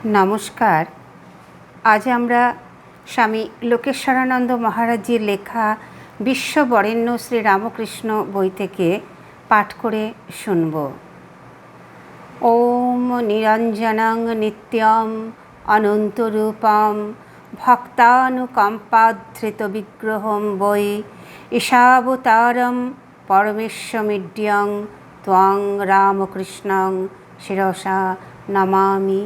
নমস্কার। আজ আমরা স্বামী লোকেশ্বরানন্দ মহারাজজির লেখা বিশ্ববরেণ্য শ্রীরামকৃষ্ণ বই থেকে পাঠ করে শুনব। ওম নিরঞ্জনং নিত্যং অনন্তরূপম ভক্তানুকম্পাধৃত বিগ্রহম বৈ ঈশাবতারম পরমেশ্বমিড্যং ত্বং রামকৃষ্ণং শিরসা নমামি।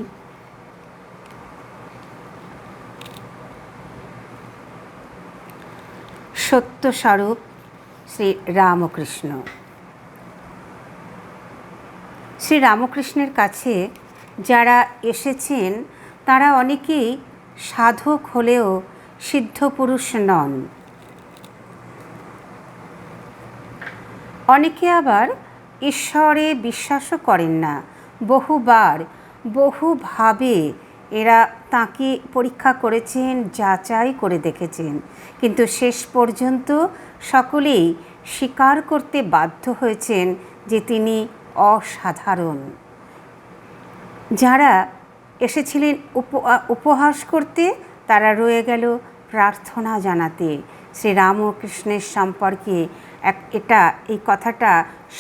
সত্যস্বরূপ শ্রী রামকৃষ্ণ। শ্রী রামকৃষ্ণের কাছে যারা এসেছেন তারা অনেকেই সাধক হলেও সিদ্ধপুরুষ নন। অনেকে আবার ঈশ্বরে বিশ্বাসও করেন না। বহুবার বহুভাবে এরা তাঁকে পরীক্ষা করেছেন, যাচাই করে দেখেছেন, কিন্তু শেষ পর্যন্ত সকলেই স্বীকার করতে বাধ্য হয়েছেন যে তিনি অসাধারণ। যারা এসেছিলেন উপহাস করতে তারা রয়ে গেল প্রার্থনা জানাতে। শ্রীরামকৃষ্ণের সম্পর্কে এই কথাটা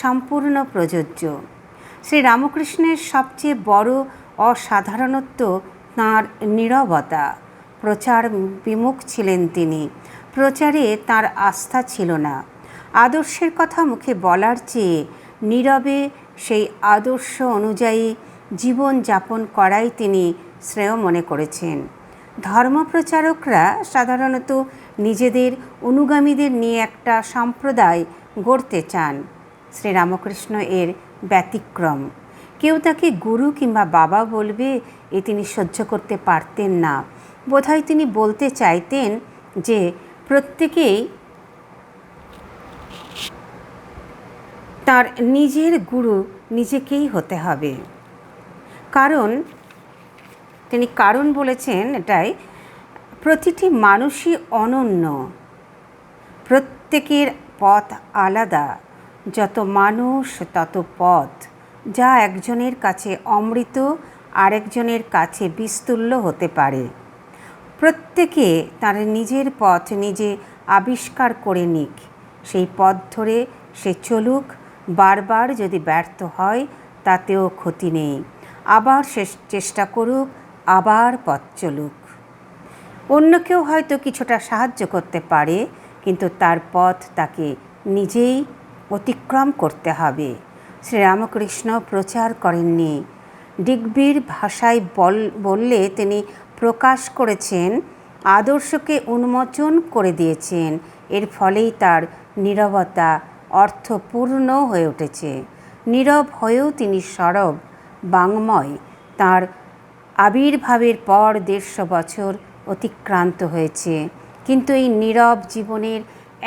সম্পূর্ণ প্রযোজ্য। শ্রীরামকৃষ্ণের সবচেয়ে বড় অসাধারণত্ব তাঁর নীরবতা। প্রচার বিমুখ ছিলেন তিনি। প্রচারে তাঁর আস্থা ছিল না। আদর্শের কথা মুখে বলার চেয়ে নীরবে সেই আদর্শ অনুযায়ী জীবন যাপন করাই তিনি শ্রেয় মনে করেছেন। ধর্মপ্রচারকরা সাধারণত নিজেদের অনুগামীদের নিয়ে একটা সম্প্রদায় গড়তে চান। শ্রীরামকৃষ্ণ এর ব্যতিক্রম। কেউ তাকে গুরু কিংবা বাবা বলবে এ তিনি সহ্য করতে পারতেন না। বোধহয় তিনি বলতে চাইতেন যে প্রত্যেকেই তার নিজের গুরু নিজেকেই হতে হবে। কারণ বলেছেন এটাই, প্রতিটি মানুষই অনন্য, প্রত্যেকের পথ আলাদা। যত মানুষ তত পথ। যা একজনের কাছে অমৃত আরেকজনের কাছে বিষতুল্য হতে পারে। প্রত্যেকে তার নিজের পথ নিজে আবিষ্কার করে নিক, সেই পথ ধরে সে চলুক। বারবার যদি ব্যর্থ হয় তাতেও ক্ষতি নেই, আবার সে চেষ্টা করুক, আবার পথ চলুক। অন্য কেউ হয়তো কিছুটা সাহায্য করতে পারে, কিন্তু তার পথ তাকে নিজেই অতিক্রম করতে হবে। শ্রীরামকৃষ্ণ প্রচার করেননি, ডিগবির ভাষায় বললে তিনি প্রকাশ করেছেন, আদর্শকে উন্মোচন করে দিয়েছেন। এর ফলেই তার নীরবতা অর্থপূর্ণ হয়ে উঠেছে। নীরব হয়েও তিনি সরব বাঙ্ময়। তাঁর আবির্ভাবের পর 150 বছর অতিক্রান্ত হয়েছে, কিন্তু এই নীরব জীবনের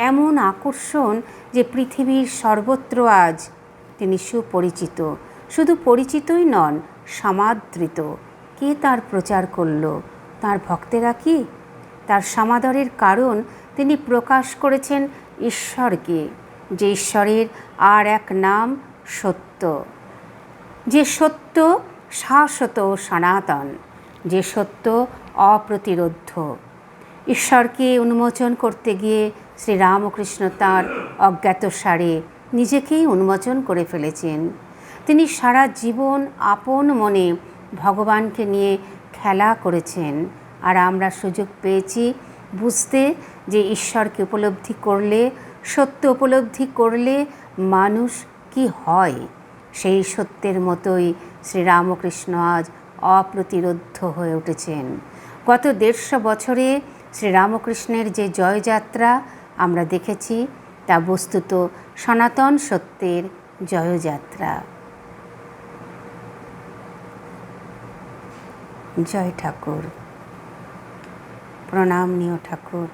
এমন আকর্ষণ যে পৃথিবীর সর্বত্র আজ তিনি সুপরিচিত। শুধু পরিচিতই নন, সমাদৃত। কে তার প্রচার করল? তার ভক্তেরা কি? তার সমাদরের কারণ তিনি প্রকাশ করেছেন ঈশ্বরকে, যে ঈশ্বরের আর এক নাম সত্য, যে সত্য শাশ্বত সনাতন, যে সত্য অপ্রতিরোধ্য। ঈশ্বরকে উন্মোচন করতে গিয়ে শ্রীরামকৃষ্ণ তাঁর অজ্ঞাতসারে নিজেকেই উন্মোচন করে ফেলেছেন। তিনি সারা জীবন আপন মনে ভগবানকে নিয়ে খেলা করেছেন, আর আমরা সুযোগ পেয়েছি বুঝতে যে ঈশ্বরকে উপলব্ধি করলে, সত্য উপলব্ধি করলে মানুষ কি হয়। সেই সত্যের মতোই শ্রীরামকৃষ্ণ আজ অপ্রতিরোধ্য হয়ে উঠেছেন। গত 150 বছরে শ্রীরামকৃষ্ণের যে জয়যাত্রা আমরা দেখেছি তা বস্তুত সনাতন সত্যের জয়যাত্রা। জয় ঠাকুর। প্রণাম নিও ঠাকুর।